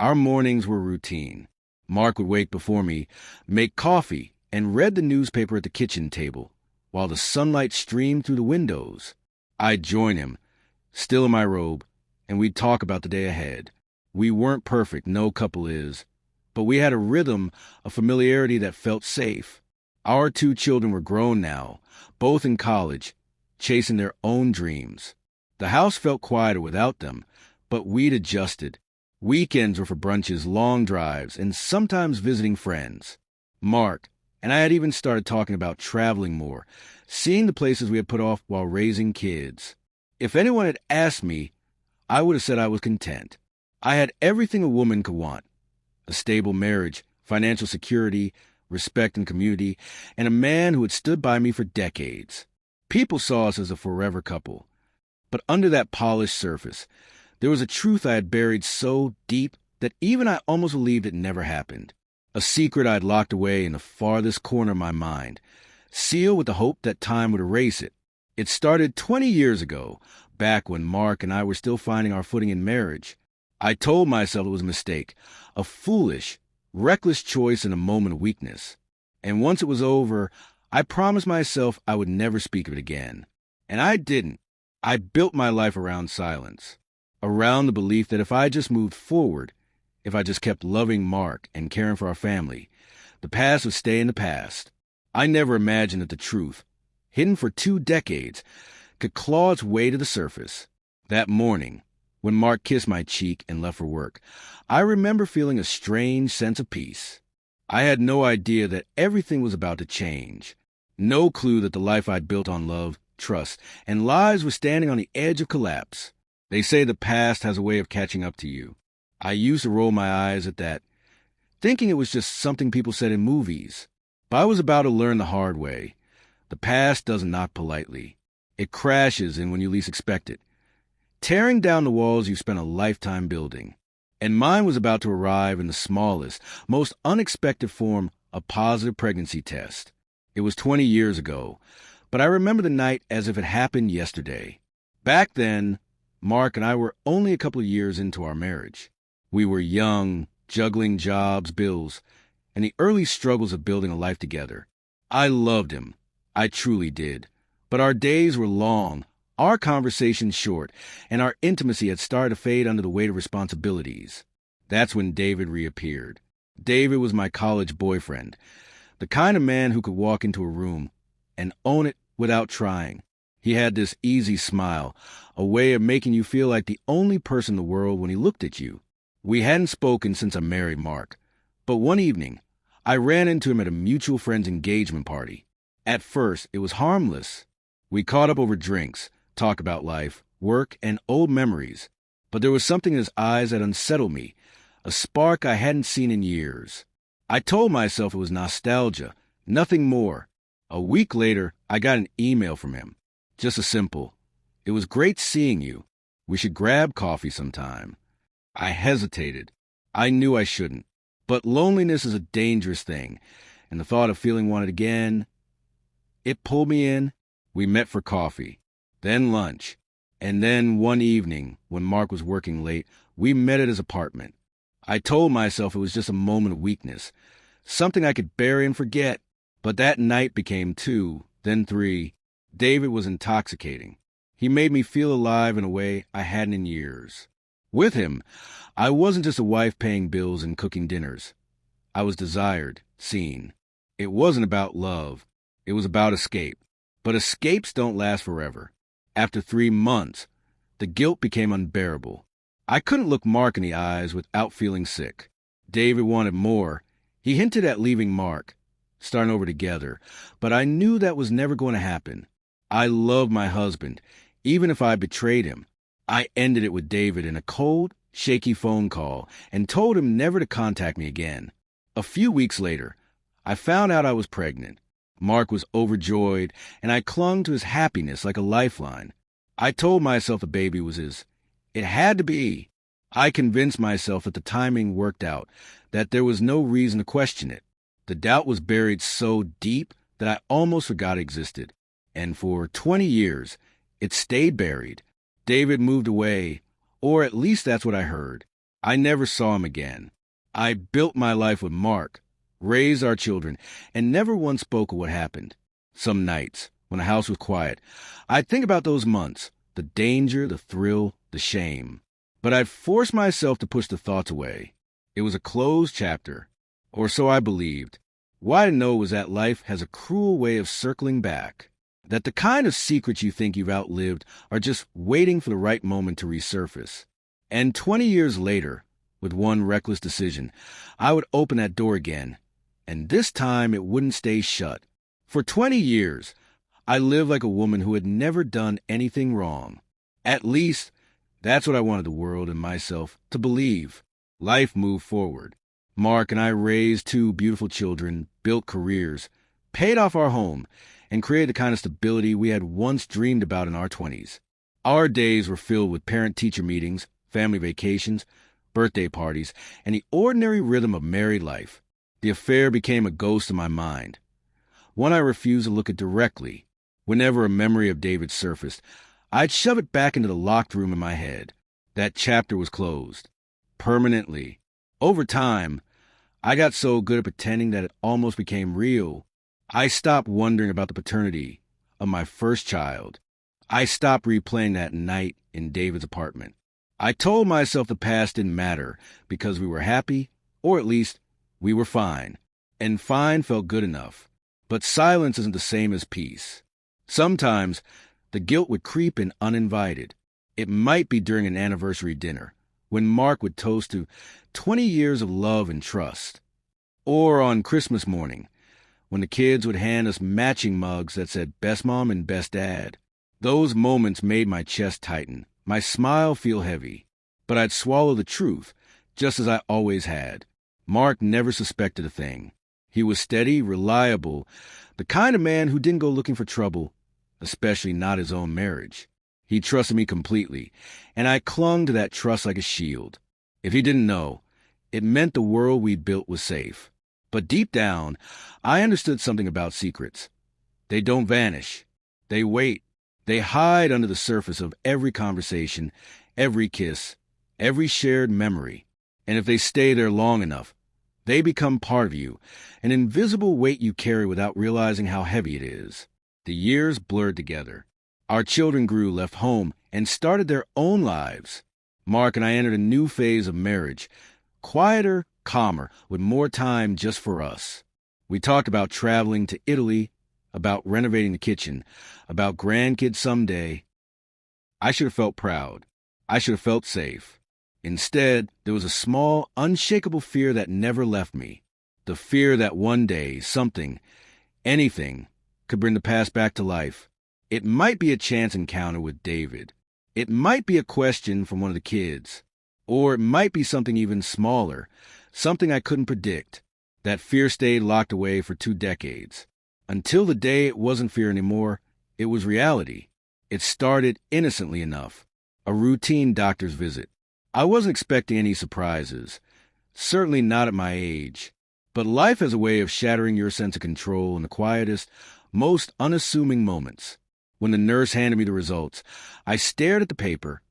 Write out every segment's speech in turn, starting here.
Our mornings were routine. Mark would wake before me, make coffee, and read the newspaper at the kitchen table, while the sunlight streamed through the windows. I'd join him, still in my robe, and we'd talk about the day ahead. We weren't perfect, no couple is, but we had a rhythm, a familiarity that felt safe. Our 2 children were grown now, both in college, chasing their own dreams. The house felt quieter without them, but we'd adjusted. Weekends were for brunches, long drives, and sometimes visiting friends. Mark and I had even started talking about traveling more, seeing the places we had put off while raising kids. If anyone had asked me, I would have said I was content. I had everything a woman could want: a stable marriage, financial security, respect and community, and a man who had stood by me for decades. People saw us as a forever couple. But under that polished surface, there was a truth I had buried so deep that even I almost believed it never happened. A secret I'd locked away in the farthest corner of my mind, sealed with the hope that time would erase it. It started 20 years ago, back when Mark and I were still finding our footing in marriage. I told myself it was a mistake, a foolish, reckless choice in a moment of weakness. And once it was over, I promised myself I would never speak of it again. And I didn't. I built my life around silence, around the belief that if I just moved forward, if I just kept loving Mark and caring for our family, the past would stay in the past. I never imagined that the truth, hidden for 2 decades, could claw its way to the surface. That morning, when Mark kissed my cheek and left for work, I remember feeling a strange sense of peace. I had no idea that everything was about to change. No clue that the life I'd built on love, trust, and lies was standing on the edge of collapse. They say the past has a way of catching up to you. I used to roll my eyes at that, thinking it was just something people said in movies. But I was about to learn the hard way. The past doesn't knock politely. It crashes in when you least expect it, tearing down the walls you spent a lifetime building. And mine was about to arrive in the smallest, most unexpected form, a positive pregnancy test. It was 20 years ago, but I remember the night as if it happened yesterday. Back then, Mark and I were only a couple of years into our marriage. We were young, juggling jobs, bills, and the early struggles of building a life together. I loved him. I truly did. But our days were long, our conversations short, and our intimacy had started to fade under the weight of responsibilities. That's when David reappeared. David was my college boyfriend, the kind of man who could walk into a room and own it without trying. He had this easy smile, a way of making you feel like the only person in the world when he looked at you. We hadn't spoken since I married Mark, but one evening, I ran into him at a mutual friend's engagement party. At first, it was harmless. We caught up over drinks, talked about life, work, and old memories. But there was something in his eyes that unsettled me, a spark I hadn't seen in years. I told myself it was nostalgia, nothing more. A week later, I got an email from him. Just a simple, "It was great seeing you. We should grab coffee sometime." I hesitated. I knew I shouldn't. But loneliness is a dangerous thing, and the thought of feeling wanted again, it pulled me in. We met for coffee, then lunch, and then one evening, when Mark was working late, we met at his apartment. I told myself it was just a moment of weakness, something I could bury and forget. But that night became 2, then 3. David was intoxicating. He made me feel alive in a way I hadn't in years. With him, I wasn't just a wife paying bills and cooking dinners. I was desired, seen. It wasn't about love. It was about escape. But escapes don't last forever. After 3 months, the guilt became unbearable. I couldn't look Mark in the eyes without feeling sick. David wanted more. He hinted at leaving Mark, starting over together, but I knew that was never going to happen. I loved my husband, even if I betrayed him. I ended it with David in a cold, shaky phone call and told him never to contact me again. A few weeks later, I found out I was pregnant. Mark was overjoyed, and I clung to his happiness like a lifeline. I told myself the baby was his. It had to be. I convinced myself that the timing worked out, that there was no reason to question it. The doubt was buried so deep that I almost forgot it existed. And for 20 years, it stayed buried. David moved away, or at least that's what I heard. I never saw him again. I built my life with Mark, raised our children, and never once spoke of what happened. Some nights, when the house was quiet, I'd think about those months, the danger, the thrill, the shame. But I'd force myself to push the thoughts away. It was a closed chapter, or so I believed. What I know was that life has a cruel way of circling back, that the kind of secrets you think you've outlived are just waiting for the right moment to resurface. And 20 years later, with one reckless decision, I would open that door again, and this time it wouldn't stay shut. For 20 years, I lived like a woman who had never done anything wrong. At least, that's what I wanted the world and myself to believe. Life moved forward. Mark and I raised 2 beautiful children, built careers, paid off our home, and created the kind of stability we had once dreamed about in our 20s. Our days were filled with parent-teacher meetings, family vacations, birthday parties, and the ordinary rhythm of married life. The affair became a ghost in my mind, one I refused to look at directly. Whenever a memory of David surfaced, I'd shove it back into the locked room in my head. That chapter was closed. Permanently. Over time, I got so good at pretending that it almost became real. I stopped wondering about the paternity of my first child. I stopped replaying that night in David's apartment. I told myself the past didn't matter because we were happy, or at least we were fine. And fine felt good enough. But silence isn't the same as peace. Sometimes the guilt would creep in uninvited. It might be during an anniversary dinner, when Mark would toast to 20 years of love and trust. Or on Christmas morning, when the kids would hand us matching mugs that said Best Mom and Best Dad. Those moments made my chest tighten, my smile feel heavy. But I'd swallow the truth, just as I always had. Mark never suspected a thing. He was steady, reliable, the kind of man who didn't go looking for trouble, especially not his own marriage. He trusted me completely, and I clung to that trust like a shield. If he didn't know, it meant the world we built was safe. But deep down, I understood something about secrets. They don't vanish. They wait. They hide under the surface of every conversation, every kiss, every shared memory. And if they stay there long enough, they become part of you, an invisible weight you carry without realizing how heavy it is. The years blurred together. Our children grew, left home, and started their own lives. Mark and I entered a new phase of marriage, quieter, calmer, with more time just for us. We talked about traveling to Italy, about renovating the kitchen, about grandkids someday. I should have felt proud. I should have felt safe. Instead, there was a small, unshakable fear that never left me. The fear that one day, something, anything, could bring the past back to life. It might be a chance encounter with David. It might be a question from one of the kids. Or it might be something even smaller, something I couldn't predict. That fear stayed locked away for 2 decades. Until the day it wasn't fear anymore, it was reality. It started innocently enough. A routine doctor's visit. I wasn't expecting any surprises. Certainly not at my age. But life has a way of shattering your sense of control in the quietest, most unassuming moments. When the nurse handed me the results, I stared at the paper,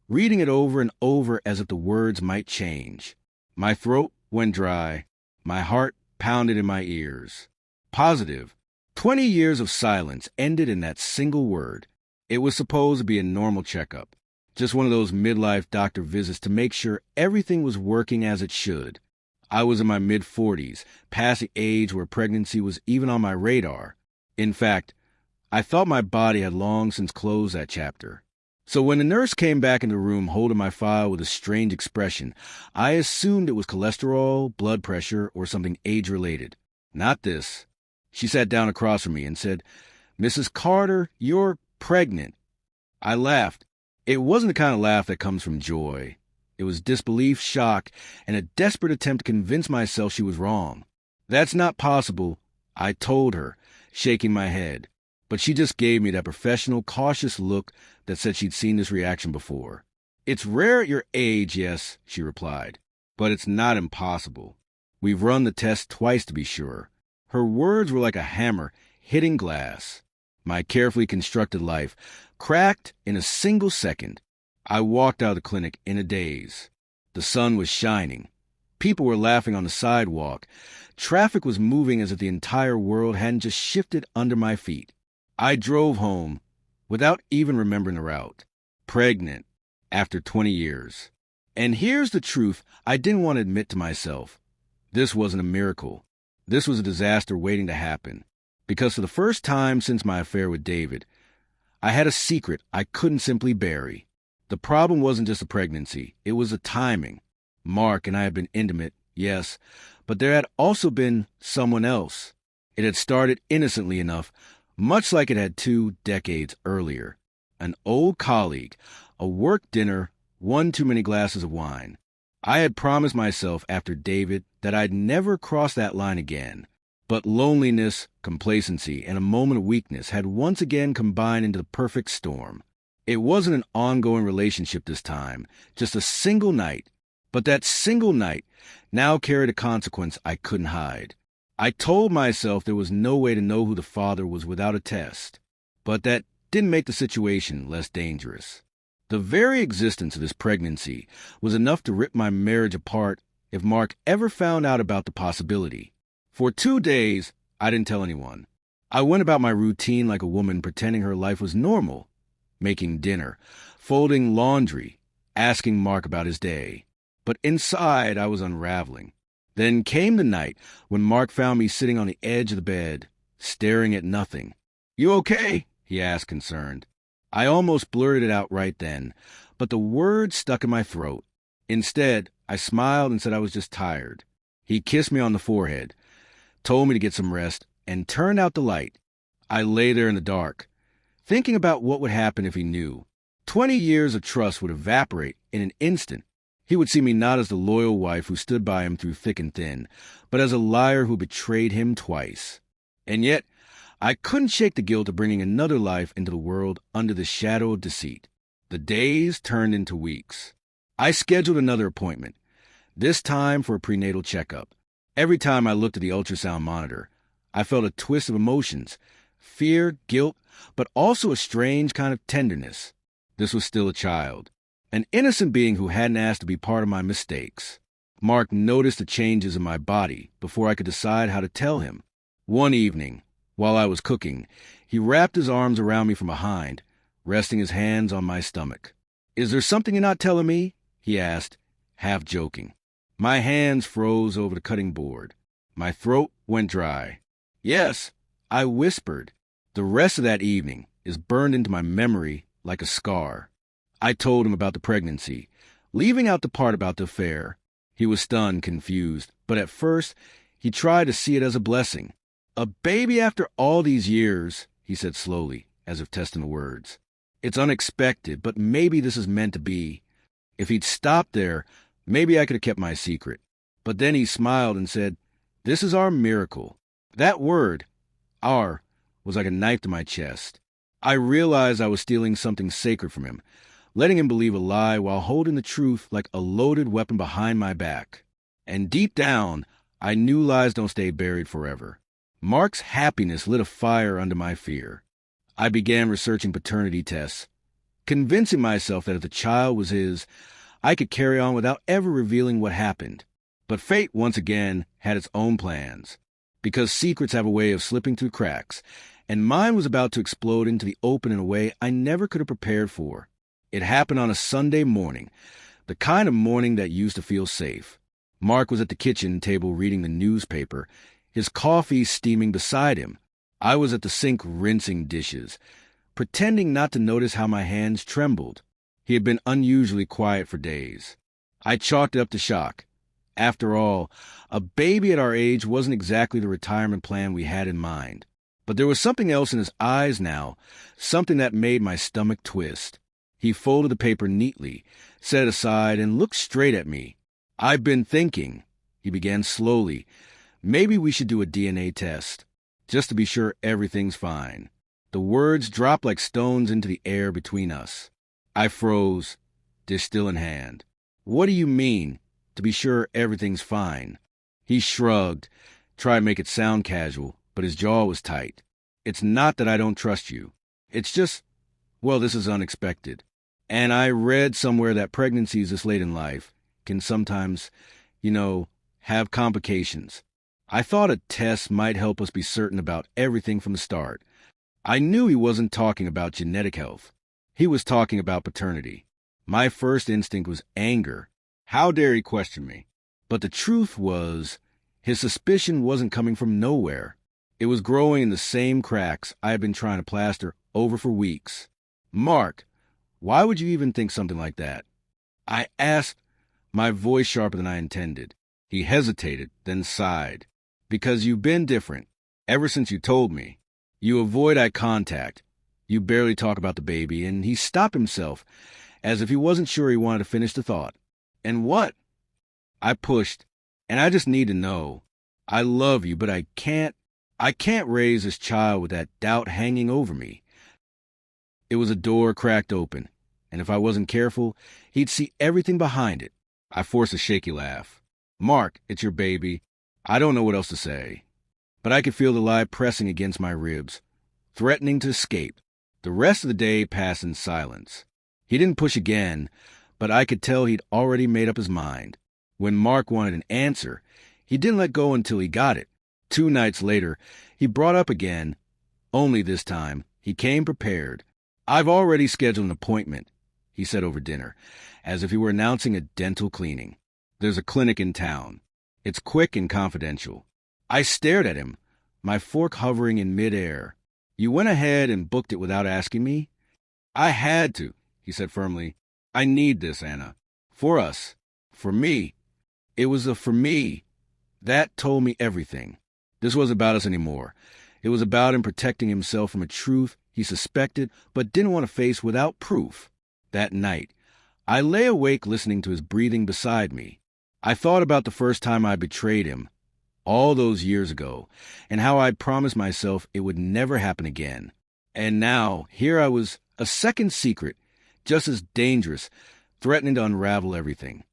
reading it over and over as if the words might change. My throat went dry. My heart pounded in my ears. Positive. 20 years of silence ended in that single word. It was supposed to be a normal checkup. Just one of those midlife doctor visits to make sure everything was working as it should. I was in my mid-40s, past the age where pregnancy was even on my radar. In fact, I thought my body had long since closed that chapter. So when the nurse came back in the room holding my file with a strange expression, I assumed it was cholesterol, blood pressure, or something age-related. Not this. She sat down across from me and said, "Mrs. Carter, you're pregnant." I laughed. It wasn't the kind of laugh that comes from joy. It was disbelief, shock, and a desperate attempt to convince myself she was wrong. "That's not possible," I told her, shaking my head. But she just gave me that professional, cautious look that said she'd seen this reaction before. "It's rare at your age, yes," she replied, "but it's not impossible. We've run the test twice to be sure." Her words were like a hammer hitting glass. My carefully constructed life cracked in a single second. I walked out of the clinic in a daze. The sun was shining. People were laughing on the sidewalk. Traffic was moving as if the entire world hadn't just shifted under my feet. I drove home without even remembering the route. Pregnant after 20 years. And here's the truth I didn't want to admit to myself. This wasn't a miracle. This was a disaster waiting to happen. Because for the first time since my affair with David, I had a secret I couldn't simply bury. The problem wasn't just the pregnancy. It was the timing. Mark and I had been intimate, yes, but there had also been someone else. It had started innocently enough, much like it had 2 decades earlier. An old colleague, a work dinner, one too many glasses of wine. I had promised myself after David that I'd never cross that line again. But loneliness, complacency, and a moment of weakness had once again combined into the perfect storm. It wasn't an ongoing relationship this time, just a single night. But that single night now carried a consequence I couldn't hide. I told myself there was no way to know who the father was without a test. But that didn't make the situation less dangerous. The very existence of this pregnancy was enough to rip my marriage apart if Mark ever found out about the possibility. For 2 days, I didn't tell anyone. I went about my routine like a woman pretending her life was normal. Making dinner, folding laundry, asking Mark about his day. But inside, I was unraveling. Then came the night when Mark found me sitting on the edge of the bed, staring at nothing. "You okay?" he asked, concerned. I almost blurted it out right then, but the words stuck in my throat. Instead, I smiled and said I was just tired. He kissed me on the forehead, told me to get some rest, and turned out the light. I lay there in the dark, thinking about what would happen if he knew. 20 years of trust would evaporate in an instant. He would see me not as the loyal wife who stood by him through thick and thin, but as a liar who betrayed him twice. And yet, I couldn't shake the guilt of bringing another life into the world under the shadow of deceit. The days turned into weeks. I scheduled another appointment, this time for a prenatal checkup. Every time I looked at the ultrasound monitor, I felt a twist of emotions, fear, guilt, but also a strange kind of tenderness. This was still a child, an innocent being who hadn't asked to be part of my mistakes. Mark noticed the changes in my body before I could decide how to tell him. One evening, while I was cooking, he wrapped his arms around me from behind, resting his hands on my stomach. "Is there something you're not telling me?" he asked, half joking. My hands froze over the cutting board. My throat went dry. "Yes," I whispered. The rest of that evening is burned into my memory like a scar. I told him about the pregnancy, leaving out the part about the affair. He was stunned, confused, but at first he tried to see it as a blessing. "A baby after all these years," he said slowly, as if testing the words. "It's unexpected, but maybe this is meant to be." If he'd stopped there, maybe I could have kept my secret. But then he smiled and said, "This is our miracle." That word, "our," was like a knife to my chest. I realized I was stealing something sacred from him, letting him believe a lie while holding the truth like a loaded weapon behind my back. And deep down, I knew lies don't stay buried forever. Mark's happiness lit a fire under my fear. I began researching paternity tests, convincing myself that if the child was his, I could carry on without ever revealing what happened. But fate, once again, had its own plans, because secrets have a way of slipping through cracks, and mine was about to explode into the open in a way I never could have prepared for. It happened on a Sunday morning, the kind of morning that used to feel safe. Mark was at the kitchen table reading the newspaper, his coffee steaming beside him. I was at the sink rinsing dishes, pretending not to notice how my hands trembled. He had been unusually quiet for days. I chalked it up to shock. After all, a baby at our age wasn't exactly the retirement plan we had in mind. But there was something else in his eyes now, something that made my stomach twist. He folded the paper neatly, set it aside, and looked straight at me. "I've been thinking," he began slowly, "maybe we should do a DNA test, just to be sure everything's fine." The words dropped like stones into the air between us. I froze, dish still in hand. "What do you mean, to be sure everything's fine?" He shrugged, tried to make it sound casual, but his jaw was tight. "It's not that I don't trust you. It's just, well, this is unexpected. And I read somewhere that pregnancies this late in life, can sometimes, you know, have complications. I thought a test might help us be certain about everything from the start. I knew he wasn't talking about genetic health. He was talking about paternity. My first instinct was anger. How dare he question me? But the truth was, his suspicion wasn't coming from nowhere. It was growing in the same cracks I had been trying to plaster over for weeks. Mark, why would you even think something like that? I asked, my voice sharper than I intended. He hesitated, then sighed. Because you've been different, ever since you told me. You avoid eye contact. You barely talk about the baby, and he stopped himself, as if he wasn't sure he wanted to finish the thought. And what? I pushed, and I just need to know. I love you, but I can't raise this child with that doubt hanging over me. It was a door cracked open, and if I wasn't careful, he'd see everything behind it. I forced a shaky laugh. Mark, it's your baby. I don't know what else to say. But I could feel the lie pressing against my ribs, threatening to escape. The rest of the day passed in silence. He didn't push again, but I could tell he'd already made up his mind. When Mark wanted an answer, he didn't let go until he got it. 2 nights later, he brought up again, only this time he came prepared. I've already scheduled an appointment, he said over dinner, as if he were announcing a dental cleaning. There's a clinic in town. It's quick and confidential. I stared at him, my fork hovering in midair. You went ahead and booked it without asking me? I had to, he said firmly. I need this, Anna. For us. For me. It was a for me. That told me everything. This wasn't about us anymore. It was about him protecting himself from a truth he suspected but didn't want to face without proof. That night, I lay awake listening to his breathing beside me. I thought about the first time I betrayed him, all those years ago, and how I'd promised myself it would never happen again. And now, here I was, a second secret, just as dangerous, threatening to unravel everything.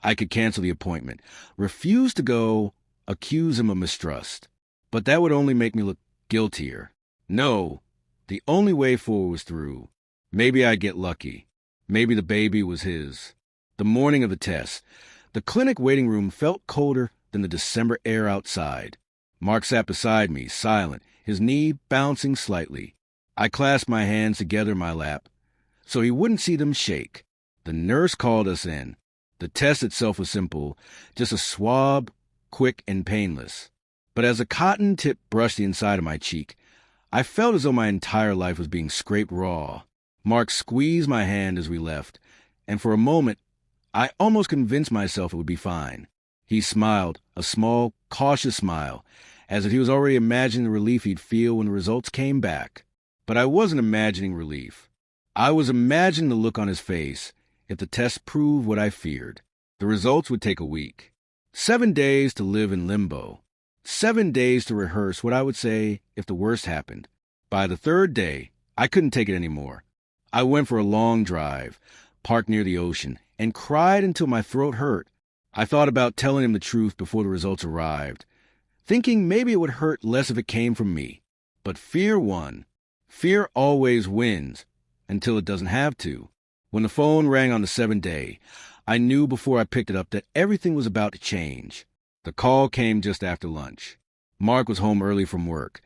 I could cancel the appointment, refuse to go, accuse him of mistrust. But that would only make me look guiltier. No, the only way forward was through. Maybe I'd get lucky. Maybe the baby was his. The morning of the test, the clinic waiting room felt colder than the December air outside. Mark sat beside me, silent, his knee bouncing slightly. I clasped my hands together in my lap, so he wouldn't see them shake. The nurse called us in. The test itself was simple, just a swab, quick and painless. But as a cotton tip brushed the inside of my cheek, I felt as though my entire life was being scraped raw. Mark squeezed my hand as we left, and for a moment, I almost convinced myself it would be fine. He smiled, a small, cautious smile, as if he was already imagining the relief he'd feel when the results came back. But I wasn't imagining relief. I was imagining the look on his face if the test proved what I feared. The results would take a week. 7 days to live in limbo. 7 days to rehearse what I would say if the worst happened. By the 3rd day, I couldn't take it anymore. I went for a long drive, parked near the ocean, and cried until my throat hurt. I thought about telling him the truth before the results arrived, thinking maybe it would hurt less if it came from me. But fear won. Fear always wins, until it doesn't have to. When the phone rang on the 7th day, I knew before I picked it up that everything was about to change. The call came just after lunch. Mark was home early from work,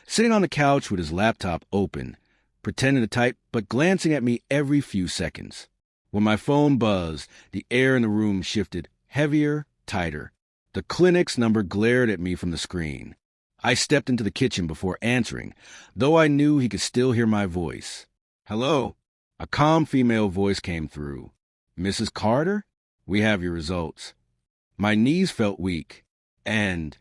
sitting on the couch with his laptop open, pretending to type but glancing at me every few seconds. When my phone buzzed, the air in the room shifted, heavier, tighter. The clinic's number glared at me from the screen. I stepped into the kitchen before answering, though I knew he could still hear my voice. Hello? A calm female voice came through. Mrs. Carter? We have your results. My knees felt weak, and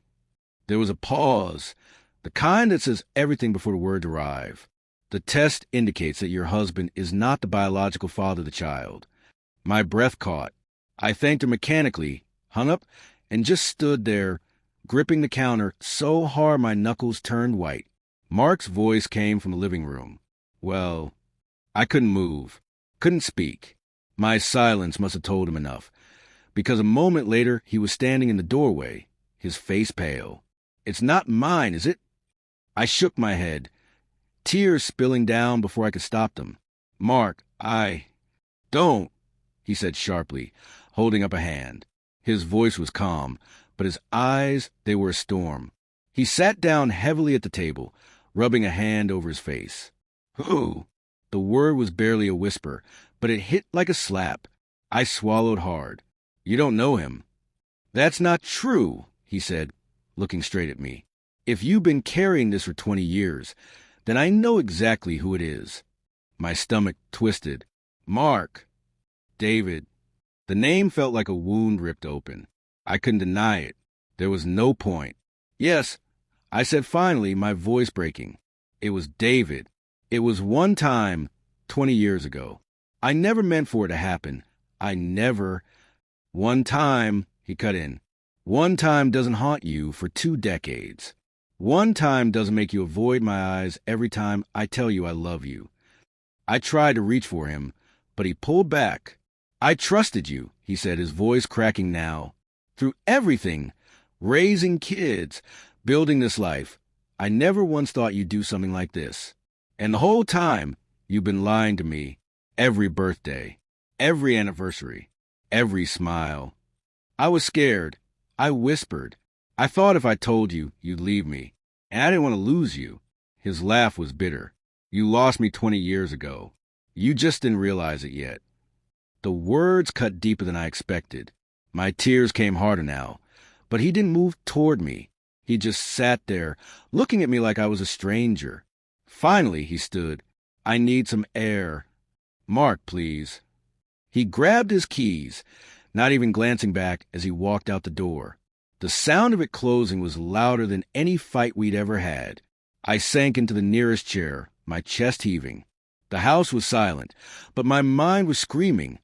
there was a pause, the kind that says everything before the words arrive. The test indicates that your husband is not the biological father of the child. My breath caught. I thanked her mechanically, hung up, and just stood there, gripping the counter so hard my knuckles turned white. Mark's voice came from the living room. Well, I couldn't move, couldn't speak. My silence must have told him enough, because a moment later he was standing in the doorway, his face pale. It's not mine, is it? I shook my head, tears spilling down before I could stop them. Mark, don't, he said sharply, holding up a hand. His voice was calm, but his eyes, they were a storm. He sat down heavily at the table, rubbing a hand over his face. Who? The word was barely a whisper, but it hit like a slap. I swallowed hard. You don't know him. That's not true, he said, looking straight at me. If you've been carrying this for 20 years, then I know exactly who it is. My stomach twisted. Mark. David. The name felt like a wound ripped open. I couldn't deny it. There was no point. Yes, I said finally, my voice breaking. It was David. It was one time, 20 years ago. I never meant for it to happen. I never. One time, he cut in. One time doesn't haunt you for 2 decades. One time doesn't make you avoid my eyes every time I tell you I love you. I tried to reach for him, but he pulled back. I trusted you, he said, his voice cracking now. Through everything, raising kids, building this life, I never once thought you'd do something like this. And the whole time, you've been lying to me. Every birthday, every anniversary, every smile. I was scared. I whispered. I thought if I told you, you'd leave me. And I didn't want to lose you. His laugh was bitter. You lost me 20 years ago. You just didn't realize it yet. The words cut deeper than I expected. My tears came harder now. But he didn't move toward me. He just sat there, looking at me like I was a stranger. Finally, he stood. I need some air. Mark, please. He grabbed his keys, not even glancing back as he walked out the door. The sound of it closing was louder than any fight we'd ever had. I sank into the nearest chair, my chest heaving. The house was silent, but my mind was screaming.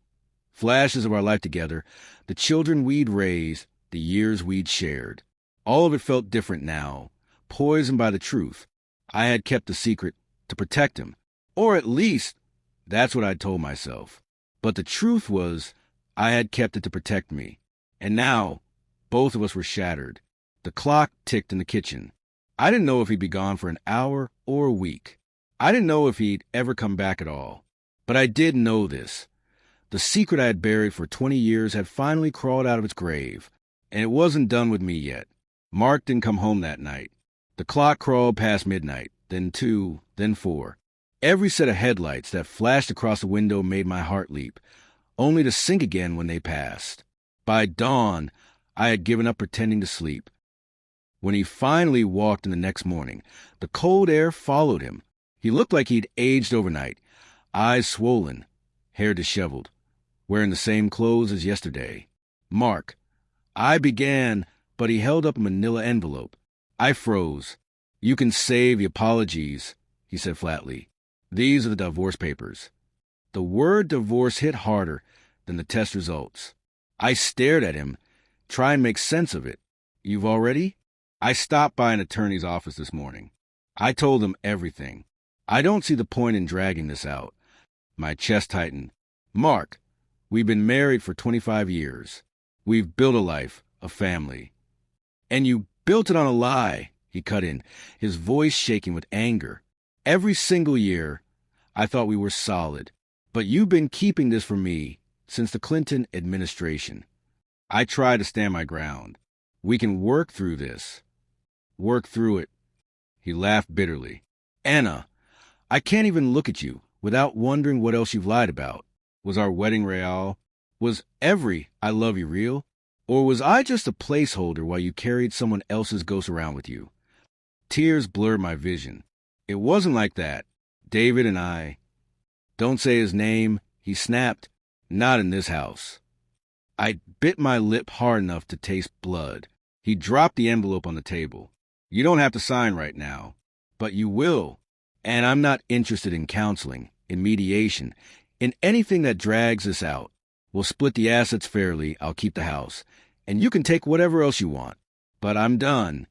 Flashes of our life together, the children we'd raised, the years we'd shared. All of it felt different now, poisoned by the truth. I had kept the secret to protect him, or at least that's what I'd told myself. But the truth was, I had kept it to protect me. And now, both of us were shattered. The clock ticked in the kitchen. I didn't know if he'd be gone for an hour or a week. I didn't know if he'd ever come back at all. But I did know this. The secret I had buried for 20 years had finally crawled out of its grave. And it wasn't done with me yet. Mark didn't come home that night. The clock crawled past midnight, then 2, then 4. Every set of headlights that flashed across the window made my heart leap, only to sink again when they passed. By dawn, I had given up pretending to sleep. When he finally walked in the next morning, the cold air followed him. He looked like he'd aged overnight, eyes swollen, hair disheveled, wearing the same clothes as yesterday. Mark. I began, but he held up a manila envelope. I froze. You can save the apologies, he said flatly. These are the divorce papers. The word divorce hit harder than the test results. I stared at him, trying to make sense of it. You've already? I stopped by an attorney's office this morning. I told him everything. I don't see the point in dragging this out. My chest tightened. Mark, we've been married for 25 years. We've built a life, a family. And you built it on a lie, he cut in, his voice shaking with anger. Every single year, I thought we were solid. But you've been keeping this from me since the Clinton administration. I tried to stand my ground. We can work through this. Work through it. He laughed bitterly. Anna, I can't even look at you without wondering what else you've lied about. Was our wedding real? Was every I love you real? Or was I just a placeholder while you carried someone else's ghost around with you? Tears blurred my vision. It wasn't like that. David and I. Don't say his name, he snapped. Not in this house. I bit my lip hard enough to taste blood. He dropped the envelope on the table. You don't have to sign right now, but you will. And I'm not interested in counseling, in mediation, in anything that drags this out. We'll split the assets fairly, I'll keep the house, and you can take whatever else you want. But I'm done.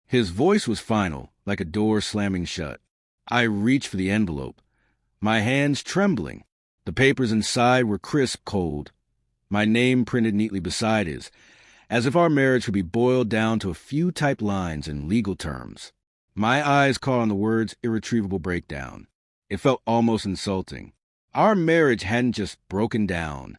His voice was final, like a door slamming shut. I reached for the envelope, my hands trembling. The papers inside were crisp cold, my name printed neatly beside his, as if our marriage could be boiled down to a few typed lines in legal terms. My eyes caught on the words irretrievable breakdown. It felt almost insulting. Our marriage hadn't just broken down.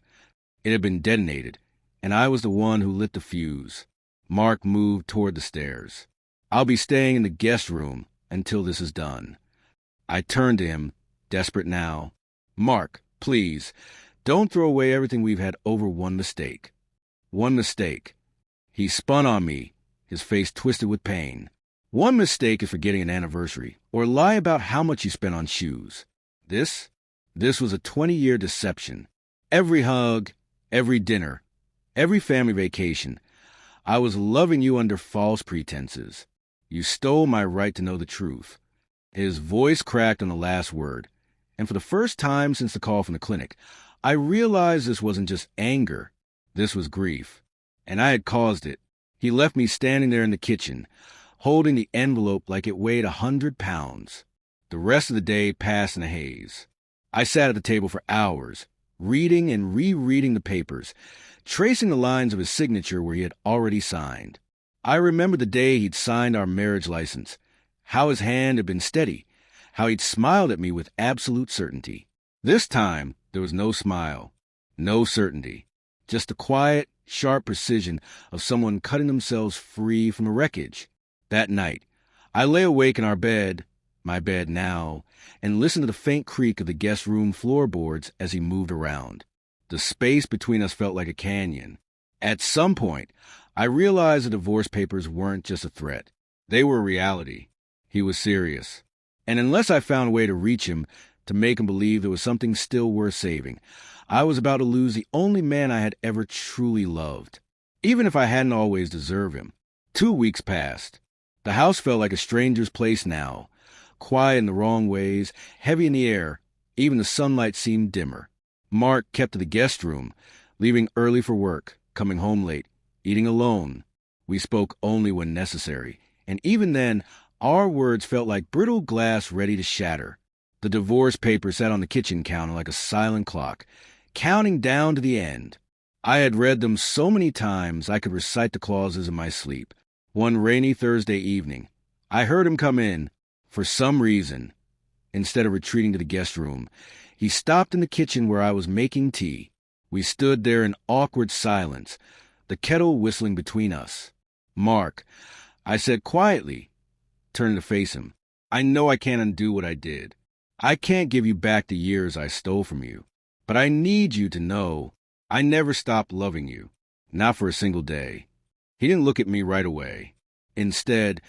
It had been detonated, and I was the one who lit the fuse. Mark moved toward the stairs. I'll be staying in the guest room until this is done. I turned to him, desperate now. Mark, please, don't throw away everything we've had over one mistake. One mistake. He spun on me, his face twisted with pain. One mistake is forgetting an anniversary, or lie about how much you spent on shoes. This was a 20-year deception. Every hug, every dinner, every family vacation, I was loving you under false pretenses. You stole my right to know the truth. His voice cracked on the last word, and for the first time since the call from the clinic, I realized this wasn't just anger. This was grief, and I had caused it. He left me standing there in the kitchen, holding the envelope like it weighed 100 pounds. The rest of the day passed in a haze. I sat at the table for hours, reading and rereading the papers, tracing the lines of his signature where he had already signed. I remembered the day he'd signed our marriage license, how his hand had been steady, how he'd smiled at me with absolute certainty. This time, there was no smile, no certainty, just the quiet, sharp precision of someone cutting themselves free from the wreckage. That night, I lay awake in our bed, my bed now, and listened to the faint creak of the guest room floorboards as he moved around. The space between us felt like a canyon. At some point, I realized the divorce papers weren't just a threat. They were a reality. He was serious. And unless I found a way to reach him, to make him believe there was something still worth saving, I was about to lose the only man I had ever truly loved, even if I hadn't always deserved him. 2 weeks passed. The house felt like a stranger's place now, quiet in the wrong ways, heavy in the air. Even the sunlight seemed dimmer. Mark kept to the guest room, leaving early for work, coming home late, eating alone. We spoke only when necessary, and even then, our words felt like brittle glass ready to shatter. The divorce paper sat on the kitchen counter like a silent clock, counting down to the end. I had read them so many times I could recite the clauses in my sleep. One rainy Thursday evening, I heard him come in. For some reason, instead of retreating to the guest room, he stopped in the kitchen where I was making tea. We stood there in awkward silence, the kettle whistling between us. Mark, I said quietly, turning to face him, I know I can't undo what I did. I can't give you back the years I stole from you. But I need you to know I never stopped loving you. Not for a single day. He didn't look at me right away. Instead,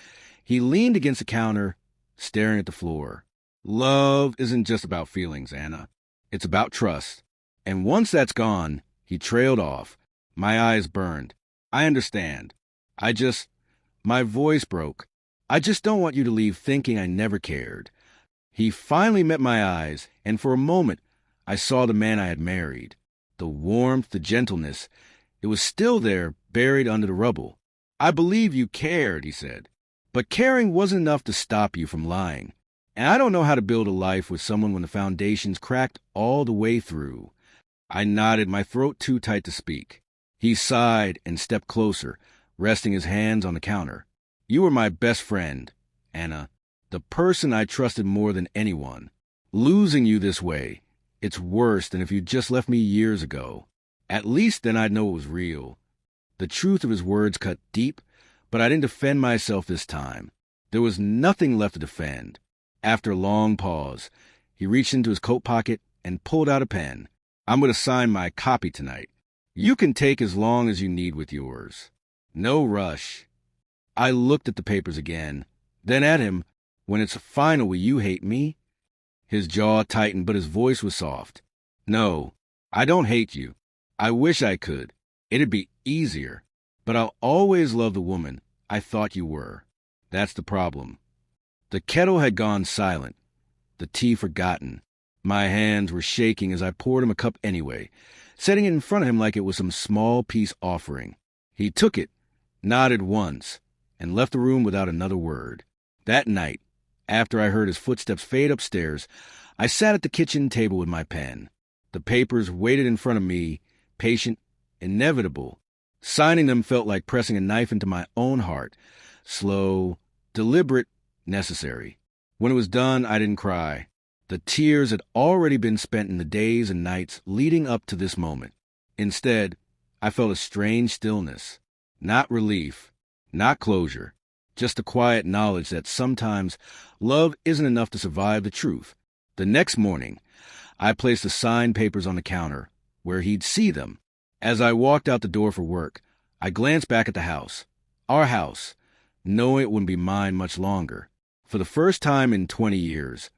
he leaned against the counter, staring at the floor. Love isn't just about feelings, Anna. It's about trust. And once that's gone, he trailed off. My eyes burned. I understand. My voice broke. I just don't want you to leave thinking I never cared. He finally met my eyes, and for a moment, I saw the man I had married. The warmth, the gentleness, it was still there, buried under the rubble. I believe you cared, he said. But caring wasn't enough to stop you from lying. And I don't know how to build a life with someone when the foundation's cracked all the way through. I nodded, my throat too tight to speak. He sighed and stepped closer, resting his hands on the counter. You were my best friend, Anna, the person I trusted more than anyone. Losing you this way, it's worse than if you'd just left me years ago. At least then I'd know it was real. The truth of his words cut deep, but I didn't defend myself this time. There was nothing left to defend. After a long pause, he reached into his coat pocket and pulled out a pen. I'm going to sign my copy tonight. You can take as long as you need with yours. No rush. I looked at the papers again, then at him. When it's final, will you hate me? His jaw tightened, but his voice was soft. No, I don't hate you. I wish I could. It'd be easier. But I'll always love the woman I thought you were. That's the problem. The kettle had gone silent, the tea forgotten. My hands were shaking as I poured him a cup anyway, setting it in front of him like it was some small peace offering. He took it, nodded once, and left the room without another word. That night, after I heard his footsteps fade upstairs, I sat at the kitchen table with my pen. The papers waited in front of me, patient, inevitable. Signing them felt like pressing a knife into my own heart. Slow, deliberate, necessary. When it was done, I didn't cry. The tears had already been spent in the days and nights leading up to this moment. Instead, I felt a strange stillness. Not relief, not closure, just a quiet knowledge that sometimes love isn't enough to survive the truth. The next morning, I placed the signed papers on the counter, where he'd see them. As I walked out the door for work, I glanced back at the house. Our house, knowing it wouldn't be mine much longer. For the first time in 20 years,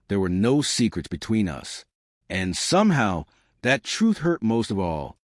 there were no secrets between us. And somehow, that truth hurt most of all.